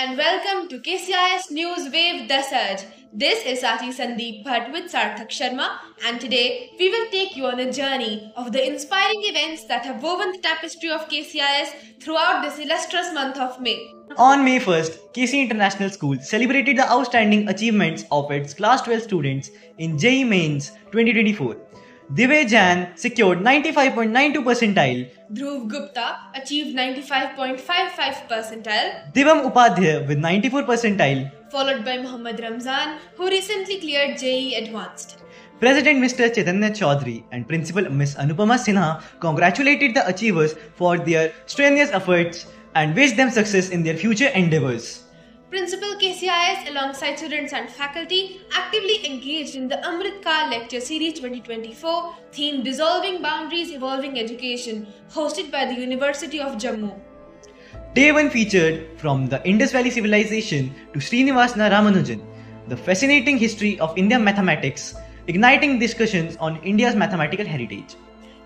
and welcome to KCIS News Wave The Surge. This is Sachi Sandeep Bhatt with Sarthak Sharma, and today we will take you on a journey of the inspiring events that have woven the tapestry of KCIS throughout this illustrious month of May. On May 1st, KC International School celebrated the outstanding achievements of its class 12 students in JEE Mains 2024. Divya Jain secured 95.92 percentile. Dhruv Gupta achieved 95.55 percentile. Divam Upadhyay with 94 percentile. Followed by Mohammad Ramzan, who recently cleared JEE Advanced. President Mr. Chaitanya Chaudhary and Principal Ms. Anupama Sinha congratulated the achievers for their strenuous efforts and wished them success in their future endeavours. Principal KCIS alongside students and faculty actively engaged in the Amrit Kaal Lecture Series 2024 themed Dissolving Boundaries Evolving Education hosted by the University of Jammu. Day 1 featured from the Indus Valley Civilization to Srinivasana Ramanujan, the fascinating history of Indian mathematics, igniting discussions on India's mathematical heritage.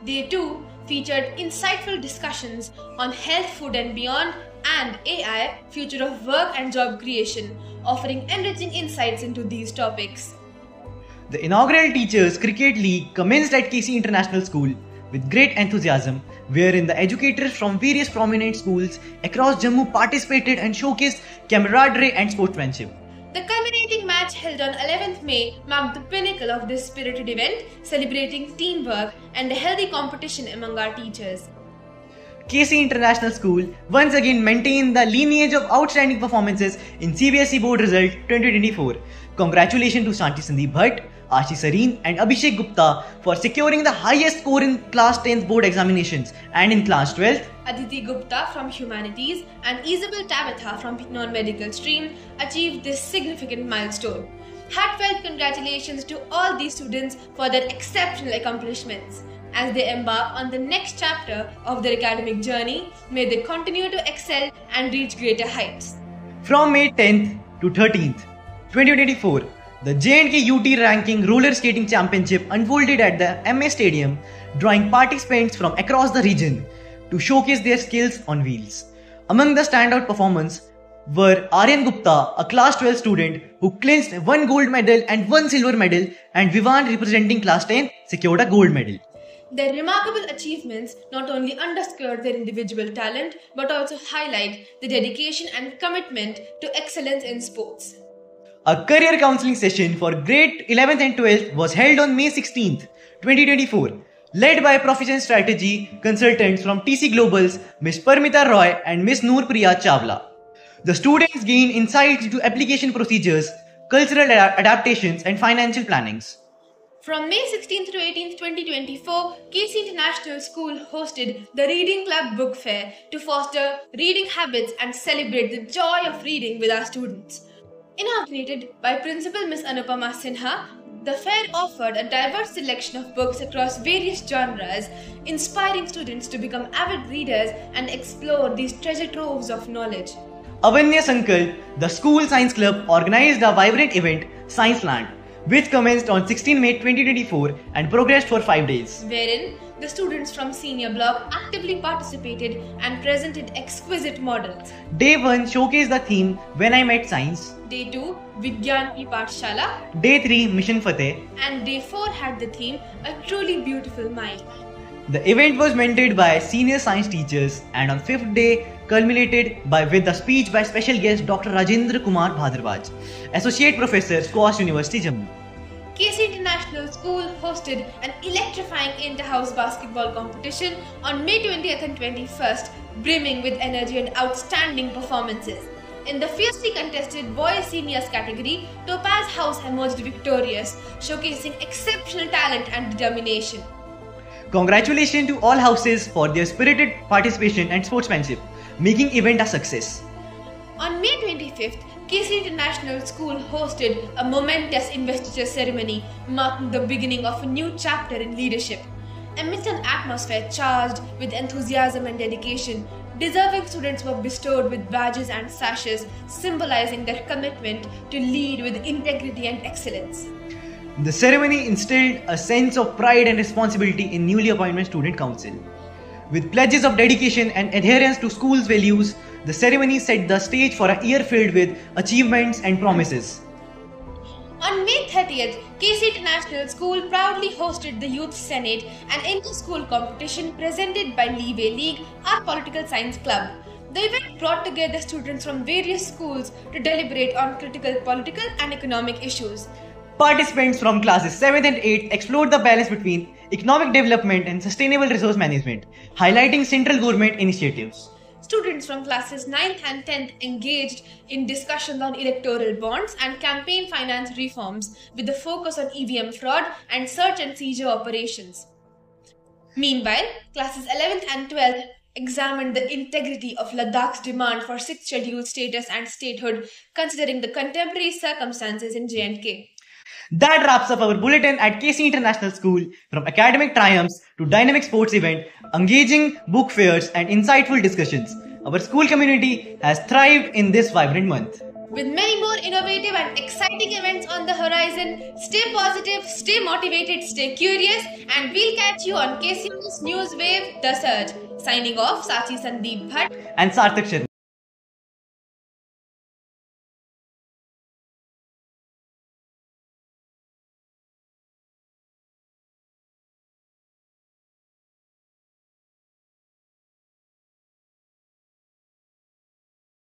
Day 2 featured insightful discussions on health, food and beyond and AI, future of work and job creation, offering enriching insights into these topics. The inaugural Teachers Cricket League commenced at KC International School with great enthusiasm, wherein the educators from various prominent schools across Jammu participated and showcased camaraderie and sportsmanship. The culminating match held on 11th May marked the pinnacle of this spirited event, celebrating teamwork and a healthy competition among our teachers. KC International School once again maintained the lineage of outstanding performances in CBSE Board Result 2024. Congratulations to Shanti Sandeep Bhatt, Ashi Sareen and Abhishek Gupta for securing the highest score in Class 10th board examinations and in Class 12th. Aditi Gupta from Humanities and Isabel Tabitha from Non-Medical Stream achieved this significant milestone. Heartfelt congratulations to all these students for their exceptional accomplishments. As they embark on the next chapter of their academic journey, may they continue to excel and reach greater heights. From May 10th to 13th, 2024, the J&K UT Ranking Roller Skating Championship unfolded at the MA Stadium, drawing participants from across the region to showcase their skills on wheels. Among the standout performers were Aryan Gupta, a Class 12 student who clinched 1 gold medal and 1 silver medal, and Vivan, representing Class 10, secured a gold medal. Their remarkable achievements not only underscore their individual talent but also highlight the dedication and commitment to excellence in sports. A career counseling session for grade 11th and 12th was held on May 16th, 2024, led by Proficient Strategy consultants from TC Globals, Ms. Parmita Roy and Ms. Noorpriya Chawla. The students gained insights into application procedures, cultural adaptations and financial plannings. From May 16th to 18th, 2024, KC International School hosted the Reading Club Book Fair to foster reading habits and celebrate the joy of reading with our students. Inaugurated by Principal Ms. Anupama Sinha, the fair offered a diverse selection of books across various genres, inspiring students to become avid readers and explore these treasure troves of knowledge. Avanya Sankalp, the school science club, organized a vibrant event, Science Land, which commenced on 16 May 2024 and progressed for 5 days. Wherein the students from senior block actively participated and presented exquisite models. Day 1 showcased the theme When I Met Science. Day 2 Vigyan Ki Pathshala. Day 3 Mission Fateh. And Day 4 had the theme A Truly Beautiful Mind. The event was mentored by senior science teachers and on 5th day culminated with a speech by special guest Dr. Rajendra Kumar Bhadravaj, Associate Professor, SQUASH University, Jammu. KC International School hosted an electrifying inter-house basketball competition on May 20th and 21st, brimming with energy and outstanding performances. In the fiercely contested boys seniors category, Topaz House emerged victorious, showcasing exceptional talent and determination. Congratulations to all houses for their spirited participation and sportsmanship, making event a success. On May 25th, KC International School hosted a momentous investiture ceremony marking the beginning of a new chapter in leadership. Amidst an atmosphere charged with enthusiasm and dedication, deserving students were bestowed with badges and sashes symbolizing their commitment to lead with integrity and excellence. The ceremony instilled a sense of pride and responsibility in newly appointed student council. With pledges of dedication and adherence to school's values, the ceremony set the stage for a year filled with achievements and promises. On May 30th, KC International School proudly hosted the Youth Senate, an inter-school competition presented by Leeway League, our political science club. The event brought together students from various schools to deliberate on critical political and economic issues. Participants from classes 7th and 8th explored the balance between economic development and sustainable resource management, highlighting central government initiatives. Students from classes 9th and 10th engaged in discussions on electoral bonds and campaign finance reforms with a focus on EVM fraud and search and seizure operations. Meanwhile, classes 11th and 12th examined the integrity of Ladakh's demand for 6th schedule status and statehood considering the contemporary circumstances in J&K. That wraps up our bulletin at KC International School. From academic triumphs to dynamic sports event, engaging book fairs and insightful discussions, our school community has thrived in this vibrant month. With many more innovative and exciting events on the horizon, stay positive, stay motivated, stay curious, and we'll catch you on KC's News Wave, The Surge. Signing off, Sachi Sandeep Bhatt And Sarthak Sharma.